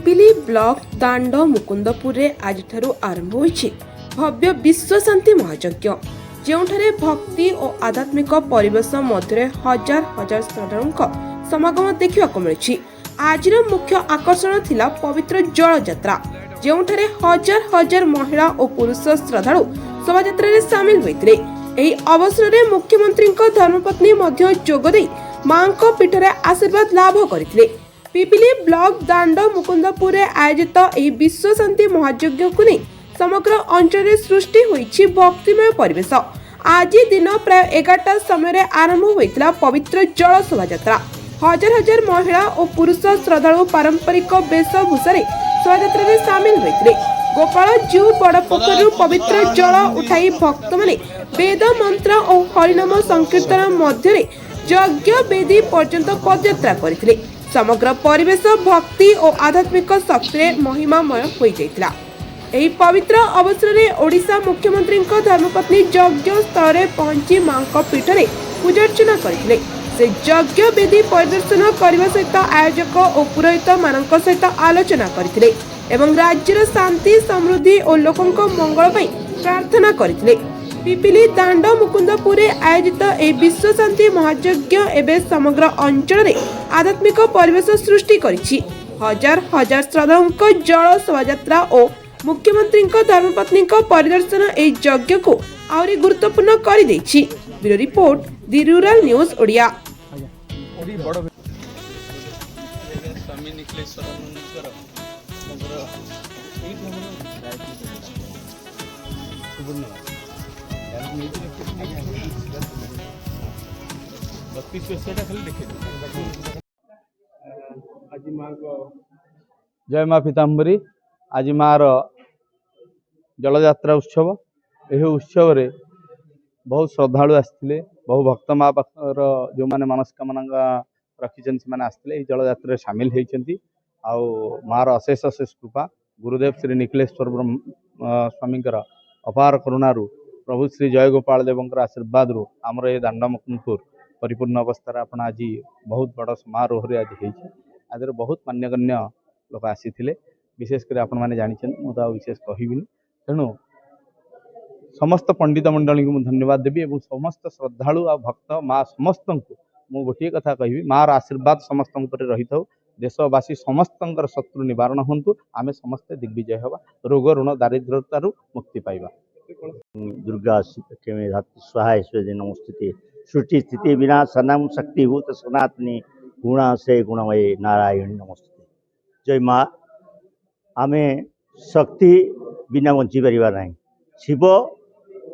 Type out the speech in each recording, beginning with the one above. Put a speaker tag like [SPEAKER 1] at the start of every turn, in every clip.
[SPEAKER 1] Pipili block दांड Mukundpur आज आरंभ होइछि भव्य विश्व शांति महायज्ञ ଯେଉଁଠାରେ ଭକ୍ତି ଓ ଆଧ୍ୟାତ୍ମିକ ପରିବେଶ ମଧ୍ୟରେ ହଜାର ହଜାର ଶ୍ରଦ୍ଧାଳୁଙ୍କ ସମାଗମ ଦେଖିବାକୁ ମିଳିଛି। ଆଜିର ମୁଖ୍ୟ ଆକର୍ଷଣ ଥିଲା ପବିତ୍ର ଜଳଯାତ୍ରା, ଯେଉଁଠାରେ ହଜାର ହଜାର ମହିଳା ଓ ପୁରୁଷ ଶ୍ରଦ୍ଧାଳୁ ଶୋଭାଯାତ୍ରାରେ ସାମିଲ ହୋଇଥିଲେ। ଏହି ଅବସରରେ ମୁଖ୍ୟମନ୍ତ୍ରୀଙ୍କ ଧର୍ମପତ୍ନୀ ମଧ୍ୟ ଯୋଗଦେଇ ମାଙ୍କ ପୀଠରେ ଆଶୀର୍ବାଦ ଲାଭ କରିଥିଲେ। ପିପିଲି ବ୍ଲକ ଦାଣ୍ଡ ମୁକୁନ୍ଦପୁରରେ ଆୟୋଜିତ ଏହି ବିଶ୍ව ଶାନ୍ତି ମହାଯଜ୍ଞକୁ ନେଇ समग्र अंचल सृष्टि होइछि भक्तिमय परिवेश। आज दिन प्राय 11टा समय आरंभ होइतिला पवित्र जल शोभायात्रा। हजार हजार महिला और पुरुष श्रद्धालु पारंपरिक वेशभूषा शोभायात्रा में सामिल होइतिले। गोपाल जू बड़ पोखर पवित्र जल उठाई भक्त माने वेद मंत्र और हरिनाम संकीर्तन मध्य यज्ञ वेदी पर्यंत पदयात्रा करथिले। समग्र परिवेश भक्ति और आध्यात्मिक शक्ति महिमामय होई जाइतिला। ଏହି ପବିତ୍ର ଅବସରରେ ଓଡ଼ିଶା ମୁଖ୍ୟମନ୍ତ୍ରୀଙ୍କ ଧର୍ମପତ୍ନୀ ଯଜ୍ଞ ସ୍ଥଳରେ ପହଞ୍ଚି ମାଙ୍କ ପୀଠରେ ପୂଜାର୍ଚ୍ଚନା କରିଥିଲେ। ସେ ଯଜ୍ଞ ବେଦୀ ପରିଦର୍ଶନ କରିବା ସହିତ ଆୟୋଜକ ଓ ପୁରୋହିତ ମାନଙ୍କ ସହିତ ଆଲୋଚନା କରିଥିଲେ ଏବଂ ରାଜ୍ୟର ଶାନ୍ତି ସମୃଦ୍ଧି ଓ ଲୋକଙ୍କ ମଙ୍ଗଳ ପାଇଁ ପ୍ରାର୍ଥନା କରିଥିଲେ। ପିପିଲି ଦାଣ୍ଡ ମୁକୁନ୍ଦପୁରରେ ଆୟୋଜିତ ଏହି ବିଶ୍ବ ଶାନ୍ତି ମହାଯଜ୍ଞ ଏବେ ସମଗ୍ର ଅଞ୍ଚଳରେ ଆଧ୍ୟାତ୍ମିକ ପରିବେଶ ସୃଷ୍ଟି କରିଛି। ହଜାର ହଜାର ଶ୍ରଦ୍ଧାଳୁଙ୍କ ଜଳ ଶୋଭାଯାତ୍ରା ଓ मुख्यमंत्री धर्मपत्नी परिदर्शन यह यज्ञ को आहरी गुरुत्वपूर्ण कर ब्यूरो रिपोर्ट दि रूरल न्यूज ओडिया।
[SPEAKER 2] जय माँ पीताम्बरी। आज मार जलयात्रा उत्सव। यह उत्सव रे बहुत श्रद्धालु आसते, बहु भक्त माँ पाखर जो मैंने मनस्कामना रखी से आसते जलयात्रा सामिल होती। मार अशेष अशेष कृपा गुरुदेव श्री निखिलेश्वर स्वामी अपार करुणारू प्रभु श्री जयगोपाल देवंकर आशीर्वाद रु आमर ये दांड मुकुंदपुर परिपूर्ण अवस्था आप आज बहुत बड़ समारोह आज आज बहुत मान्यगण्य लोक आसी विशेषकर आपण मैंने जानते मुझे विशेष कहबी तेणु समस्त पंडित मंडली को धन्यवाद देवी और समस्त श्रद्धालु आ भक्त माँ समस्त को गोटे कथा कहबी मार आशीर्वाद समस्त रही था। देशवासी समस्त शत्रु निवारण हूँ आम समस्ते दिग्विजय हवा रोग ऋण दारिद्रतारू मुक्ति पाइबा।
[SPEAKER 3] दुर्गा स्वाहा ईश्वरी नमस्ते सृष्टि स्थिति विनाशनम शक्तिभूत सनातनी गुणा से गुणमय नारायणी नमस्ते। जय माँ। आमे शक्ति बिना बंची पारिबा नहीं। शिव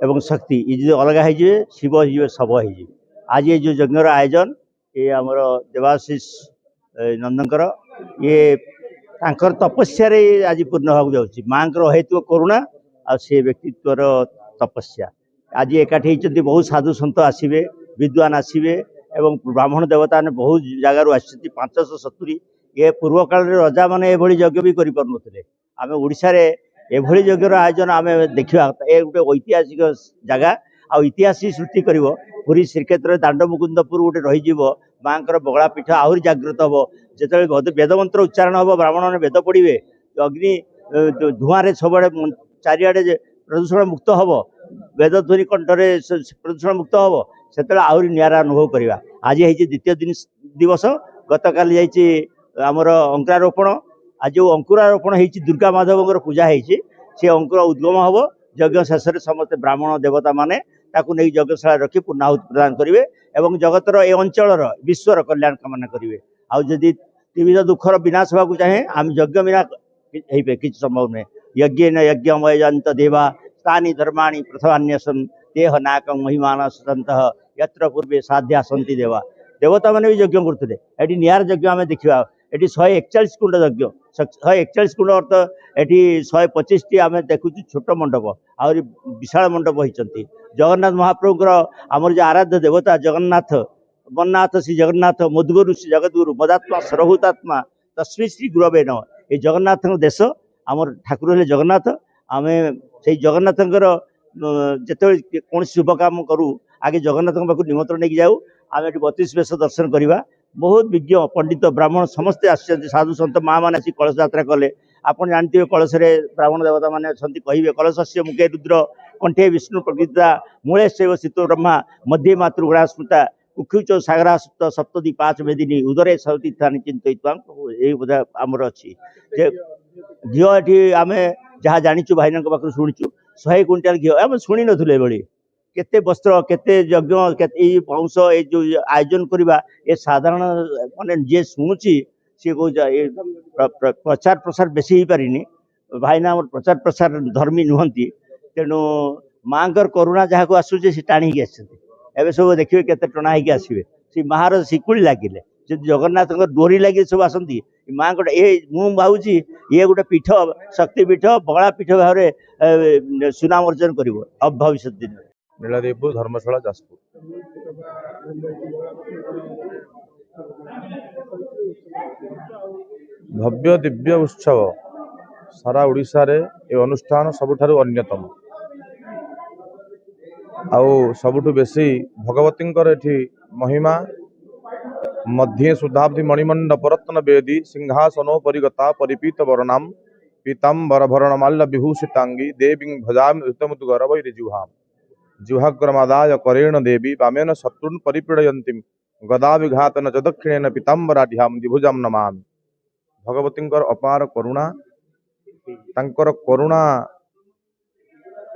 [SPEAKER 3] एवं शक्ति ये जो अलग हो शिव हो सब हो। आज ये जो यज्ञर आयोजन ये आमर देवाशीष नंदनकर ये तांकर तपस्या रे आज पूर्ण होगा जाउछि। माँ हेतु करुणा आ से व्यक्तित्वर तपस्या आज एकाठी होती। बहुत साधु सन्त आसवे विद्वान आसवे एवं ब्राह्मण देवता ने बहुत जगार आस 570। ये पूर्व काल रजा मैंने एभली यज्ञ भी करें आम ओडिशा रे एभली यज्ञर आयोजन आम देखा ये गोटे ऐतिहासिक जगह आ इतिहास सृष्टि कर पुरी श्रीक्षेत्र दांड मुकुंदपुर गोटे रही माँ बगला पीठ आहरी जागृत हम जो वेद मंत्र उच्चारण हम ब्राह्मण ने वेद पढ़े अग्नि धूआं सब चारिआडे प्रदूषण मुक्त हम वेद ध्वनि कंठरे प्रदूषण मुक्त हम से आहरी निरा अनुभव करवा। आज है द्वितीय दिवस गतकाली जाइए आमर अंकुरारोपण आज जो अंकुरारोपण होती दुर्गा माधव पूजा होती से अंकुर उद्गम हम यज्ञ शेष में समस्त ब्राह्मण देवता माने ताकू नहीं यज्ञशाला रखी पूर्णाहुति प्रदान करेंगे और जगतर ए अंचल विश्वर कल्याण कामना करेंगे। आदि त्रिविध दुखर विनाश होगा चाहे आम यज्ञ बिना कि संभव नुहे। यज्ञ न यज्ञमय जंत देवा स्थानी धर्माणी प्रथमान्यसन देह नाक महिमान सतंत यत्र पूर्वे साध्या सन्ति देवा। देवता मैंने भी यज्ञ करते ये निआर यज्ञ आम देखा ये 141 कुंड यज्ञ 141 कुंड अर्थ ये 125 टी आम देखु छोट मंडप आहरी विशाल मंडप होती। जगन्नाथ महाप्रभुर आमर जो आराध्य देवता जगन्नाथ वननाथ श्री जगन्नाथ मधुगुरु श्री जगद्गुरु मदात्मा सर्वभूतात्मा तस्मै श्री गुरवे नमः। ये जगन्नाथ देश आमर ठाकुर हेले जगन्नाथ आम से जगन्नाथ जिते कौन शुभ काम करूँ आगे जगन्नाथ पाक निमंत्रण नहीं जाऊ आम ये 32 बेश दर्शन करवा बहुत विज्ञ पंडित ब्राह्मण समस्ते आसछन्ति साधु सन्त माँ मैंने आसी कलश यात्रा कले आपण जानते कलश ब्राह्मण देवता मैंने कहे कलश मुखे रुद्र कंठे विष्णु प्रकृता मूले शैव शीतो ब्रह्मा मध्य मातृगुणा स्मृता कुक्षुच सागरा सुप्त सप्तदी पांच मेदिनी उदरे सतीर्थानी चिंतित बोधा आमर अच्छी घीओ ये आम जहाँ जाचु भाईना पाखु शुणुचु 100 क्विंटाल घीओ आम शुणी नुले भाई केते वस्त्र केते यज्ञ केते वंश ये जो आयोजन करवा ये साधारण माने जे शुणुची सी कह प्रचार प्रसार बेसी ही पारिनी भाईना प्रचार प्रसार धर्मी नुहंती तेणु माँ करुणा जहाँ को आसूचे सी टाणी आसते सब देखिए केते टणा होगी आसवे सी मार शिकुड़ी लगिले जगन्नाथ डोरी लगे सब आसती माँ गोटे ये मुझे भावी ये गोटे पीठ शक्तिपीठ बड़ा पीठ भाव में सुनाम अर्जन कर भविष्य दिन
[SPEAKER 2] नीलादेवपुर धर्मशाला जाजपुर भव्य दिव्य उत्सव सारा ओडिशा रे ए अनुष्ठान सबुठारु अन्यतम आउ सबुठु बेसी भगवतींकर एठी महिमा मध्ये सुधाब्धि मणिमंडप रत्न वेदी सिंहासनो परिगता परिपीत वर्णाम पीतांबर भरणमाल्य विभूषितांगी देवीं भजामि ऋतमुद्गरवैर्जिह्वाम जिह्वाग्रमादाय करेण देवी वामेन शत्रुन् परिपीडयन्तीं गदा विघातन च दक्षिणेन पीतांबराढ्यां द्विभुजां नमामि भगवतींकर अपार करुणा तांकर करुणा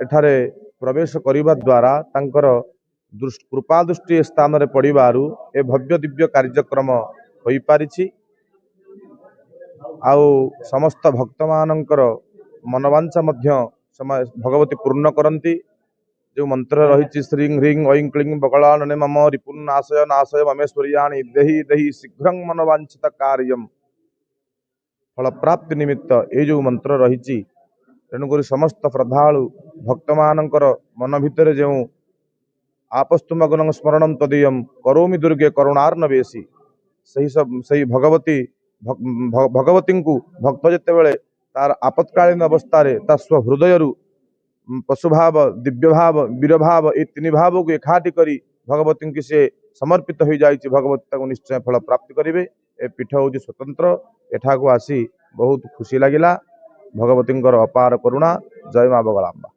[SPEAKER 2] एठारे प्रवेश करिबा द्वारा तांकर कृपा दृष्टि स्थान रे पड़िबारु ए भव्य दिव्य कार्यक्रम होई पारिछि आउ समस्त भक्त मानकर मनवांछा मध्य भगवती पूर्ण करंती जो मंत्र रही श्रीं ह्रीं ऐं क्लीं बकलानने मम रिपुन्नाशय नाशय ममेश्वर्याणि देहि देहि शीघ्रं मनवांछित कार्यम फल प्राप्ति निमित्त ये जो मंत्र रही तेणुक समस्त श्रद्धालु भक्त मानकर मन भितर जो आपस्तुमगनं स्मरणं तदीयं करोमि दुर्गे करुणार्णवेशी सही भगवती भगवती को भक्त जितेबले तार आपत्कालीन अवस्था ता स्वहृदय पशुभाव दिव्य भाव वीर भाव ये तीन भाव को एकाठी करी भगवती की से समर्पित हो जाइए भगवती निश्चय फल प्राप्ति करेंगे ए पीठ हूँ स्वतंत्र एठा को आसी बहुत खुशी लगिला भगवती अपार करुणा जय माँ बगलाम्बा।